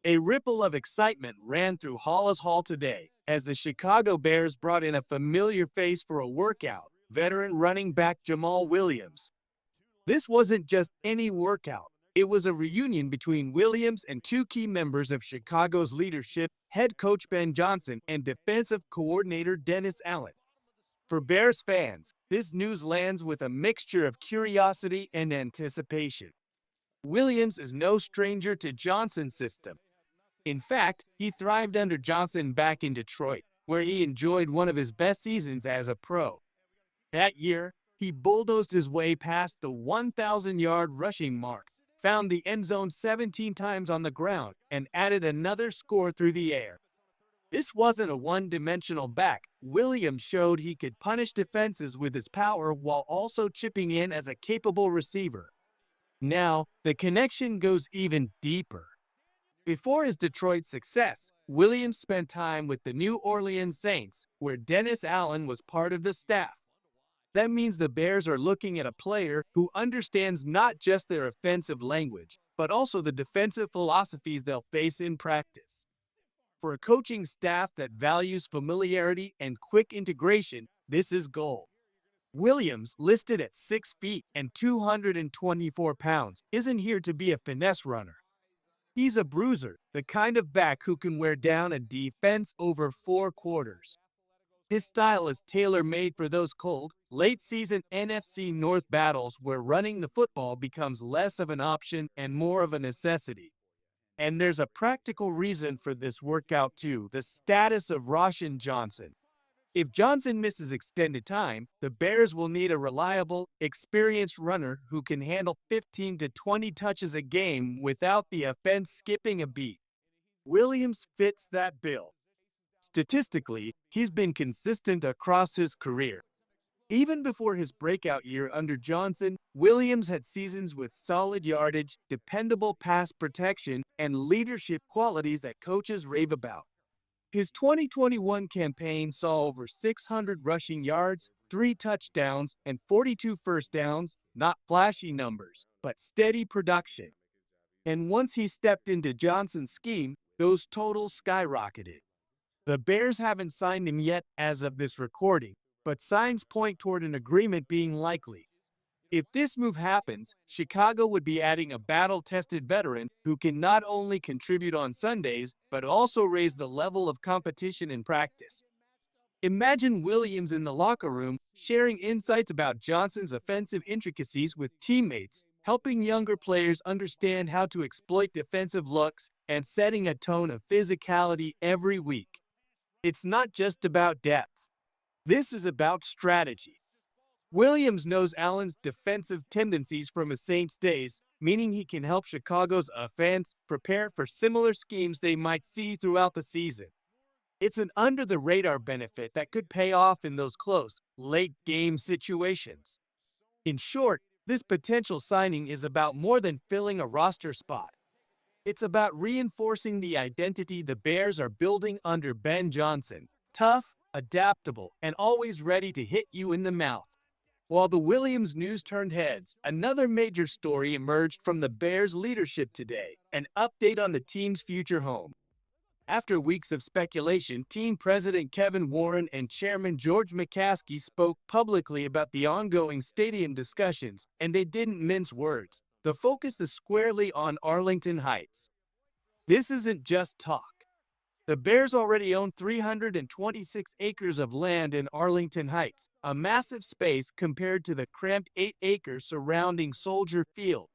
A ripple of excitement ran through Hollis Hall today as the Chicago Bears brought in a familiar face for a workout, veteran running back Jamal Williams. This wasn't just any workout. It was a reunion between Williams and two key members of Chicago's leadership, head coach Ben Johnson and defensive coordinator Dennis Allen. For Bears fans, this news lands with a mixture of curiosity and anticipation. Williams is no stranger to Johnson's system. In fact, he thrived under Johnson back in Detroit, where he enjoyed one of his best seasons as a pro. That year, he bulldozed his way past the 1,000-yard rushing mark, found the end zone 17 times on the ground, and added another score through the air. This wasn't a one-dimensional back. Williams showed he could punish defenses with his power while also chipping in as a capable receiver. Now, the connection goes even deeper. Before his Detroit success, Williams spent time with the New Orleans Saints, where Dennis Allen was part of the staff. That means the Bears are looking at a player who understands not just their offensive language, but also the defensive philosophies they'll face in practice. For a coaching staff that values familiarity and quick integration, this is gold. Williams, listed at 6 feet and 224 pounds, isn't here to be a finesse runner. He's a bruiser, the kind of back who can wear down a defense over 4 quarters. His style is tailor-made for those cold, late-season NFC North battles where running the football becomes less of an option and more of a necessity. And there's a practical reason for this workout too, the status of Roschon Johnson. If Johnson misses extended time, the Bears will need a reliable, experienced runner who can handle 15 to 20 touches a game without the offense skipping a beat. Williams fits that bill. Statistically, he's been consistent across his career. Even before his breakout year under Johnson, Williams had seasons with solid yardage, dependable pass protection, and leadership qualities that coaches rave about. His 2021 campaign saw over 600 rushing yards, 3 touchdowns, and 42 first downs, not flashy numbers, but steady production. And once he stepped into Johnson's scheme, those totals skyrocketed. The Bears haven't signed him yet as of this recording, but signs point toward an agreement being likely. If this move happens, Chicago would be adding a battle-tested veteran who can not only contribute on Sundays, but also raise the level of competition in practice. Imagine Williams in the locker room sharing insights about Johnson's offensive intricacies with teammates, helping younger players understand how to exploit defensive looks, and setting a tone of physicality every week. It's not just about depth. This is about strategy. Williams knows Allen's defensive tendencies from his Saints days, meaning he can help Chicago's offense prepare for similar schemes they might see throughout the season. It's an under-the-radar benefit that could pay off in those close, late-game situations. In short, this potential signing is about more than filling a roster spot. It's about reinforcing the identity the Bears are building under Ben Johnson, tough, adaptable, and always ready to hit you in the mouth. While the Williams news turned heads, another major story emerged from the Bears' leadership today, an update on the team's future home. After weeks of speculation, team president Kevin Warren and chairman George McCaskey spoke publicly about the ongoing stadium discussions, and they didn't mince words. The focus is squarely on Arlington Heights. This isn't just talk. The Bears already own 326 acres of land in Arlington Heights, a massive space compared to the cramped 8 acres surrounding Soldier Field.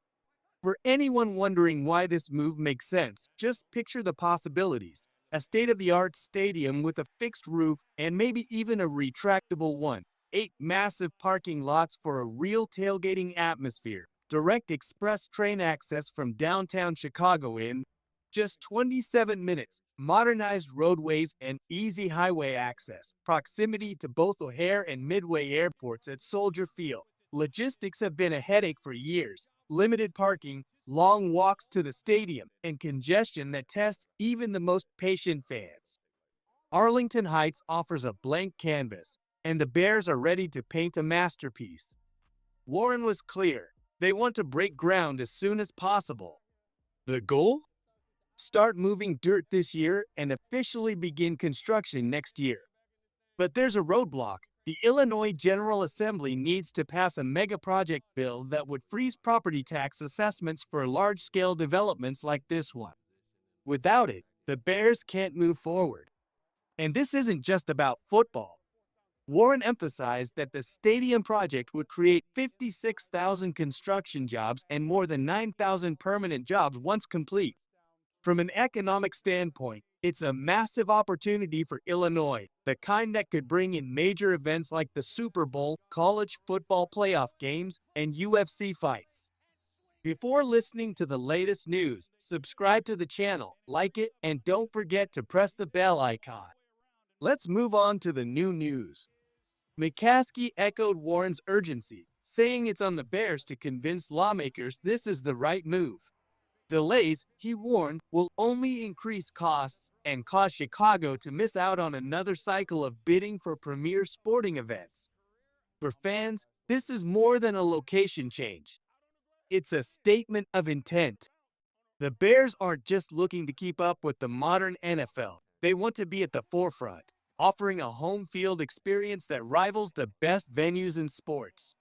For anyone wondering why this move makes sense, just picture the possibilities. A state-of-the-art stadium with a fixed roof and maybe even a retractable one. 8 massive parking lots for a real tailgating atmosphere. Direct express train access from downtown Chicago in just 27 minutes, modernized roadways and easy highway access, proximity to both O'Hare and Midway airports at Soldier Field. Logistics have been a headache for years. Limited parking, long walks to the stadium, and congestion that tests even the most patient fans. Arlington Heights offers a blank canvas, and the Bears are ready to paint a masterpiece. Warren was clear. They want to break ground as soon as possible. The goal? start moving dirt this year, and officially begin construction next year. But there's a roadblock. The Illinois General Assembly needs to pass a mega project bill that would freeze property tax assessments for large-scale developments like this one. Without it, the Bears can't move forward. And this isn't just about football. Warren emphasized that the stadium project would create 56,000 construction jobs and more than 9,000 permanent jobs once complete. From an economic standpoint, it's a massive opportunity for Illinois, the kind that could bring in major events like the Super Bowl, college football playoff games, and UFC fights. Before listening to the latest news, subscribe to the channel, like it, and don't forget to press the bell icon. Let's move on to the new news. McCaskey echoed Warren's urgency, saying it's on the Bears to convince lawmakers this is the right move. Delays, he warned, will only increase costs and cause Chicago to miss out on another cycle of bidding for premier sporting events. For fans, this is more than a location change. It's a statement of intent. The Bears aren't just looking to keep up with the modern NFL. They want to be at the forefront, offering a home field experience that rivals the best venues in sports.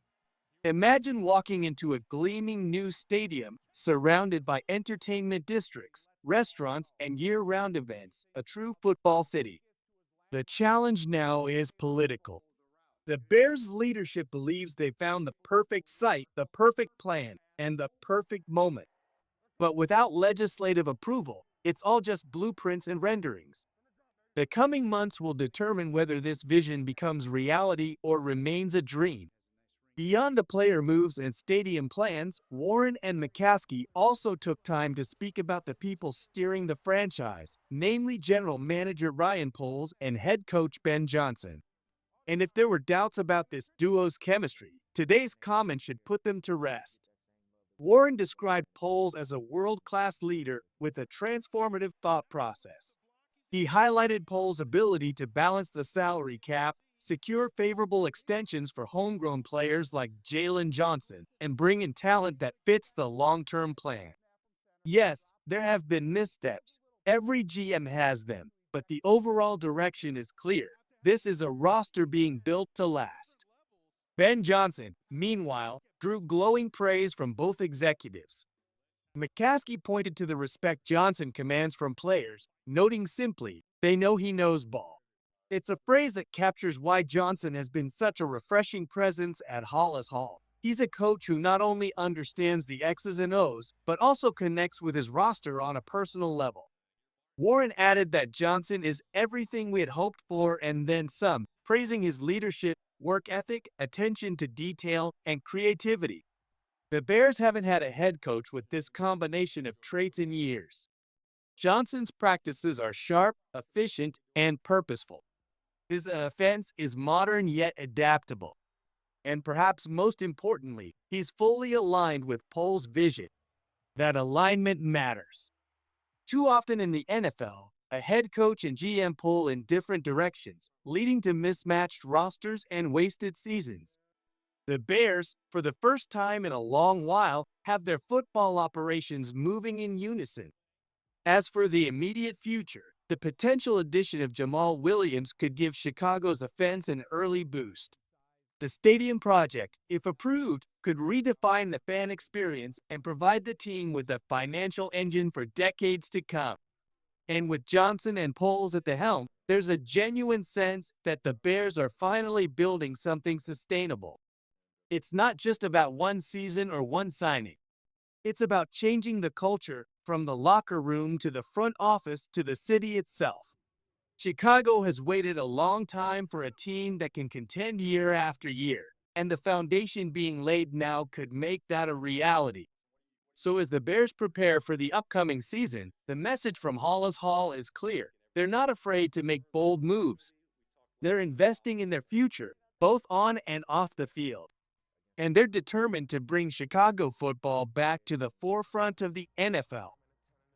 Imagine walking into a gleaming new stadium surrounded by entertainment districts, restaurants, and year-round events, a true football city. The challenge now is political. The Bears leadership believes they found the perfect site, the perfect plan, and the perfect moment. But without legislative approval, it's all just blueprints and renderings. The coming months will determine whether this vision becomes reality or remains a dream. Beyond the player moves and stadium plans, Warren and McCaskey also took time to speak about the people steering the franchise, namely General Manager Ryan Poles and head coach Ben Johnson. And if there were doubts about this duo's chemistry, today's comment should put them to rest. Warren described Poles as a world-class leader with a transformative thought process. He highlighted Poles' ability to balance the salary cap, secure favorable extensions for homegrown players like Jalen Johnson, and bring in talent that fits the long-term plan. Yes, there have been missteps. Every GM has them, but the overall direction is clear. This is a roster being built to last. Ben Johnson, meanwhile, drew glowing praise from both executives. McCaskey pointed to the respect Johnson commands from players, noting simply, "They know he knows ball." It's a phrase that captures why Johnson has been such a refreshing presence at Hollis Hall. He's a coach who not only understands the X's and O's, but also connects with his roster on a personal level. Warren added that Johnson is everything we had hoped for and then some, praising his leadership, work ethic, attention to detail, and creativity. The Bears haven't had a head coach with this combination of traits in years. Johnson's practices are sharp, efficient, and purposeful. His offense is modern yet adaptable. And perhaps most importantly, he's fully aligned with Poles' vision. That alignment matters. Too often in the NFL, a head coach and GM pull in different directions, leading to mismatched rosters and wasted seasons. The Bears, for the first time in a long while, have their football operations moving in unison. As for the immediate future, the potential addition of Jamal Williams could give Chicago's offense an early boost. The stadium project, if approved, could redefine the fan experience and provide the team with a financial engine for decades to come. And with Johnson and Poles at the helm, there's a genuine sense that the Bears are finally building something sustainable. It's not just about one season or one signing. It's about changing the culture from the locker room to the front office to the city itself. Chicago has waited a long time for a team that can contend year after year, and the foundation being laid now could make that a reality. So as the Bears prepare for the upcoming season, the message from Hollis Hall is clear. They're not afraid to make bold moves. They're investing in their future, both on and off the field. And they're determined to bring Chicago football back to the forefront of the NFL.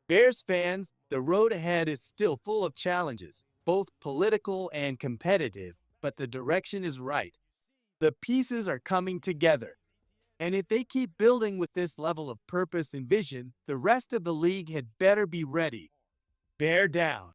Bears fans, the road ahead is still full of challenges, both political and competitive, but the direction is right. The pieces are coming together. And if they keep building with this level of purpose and vision, the rest of the league had better be ready. Bear down.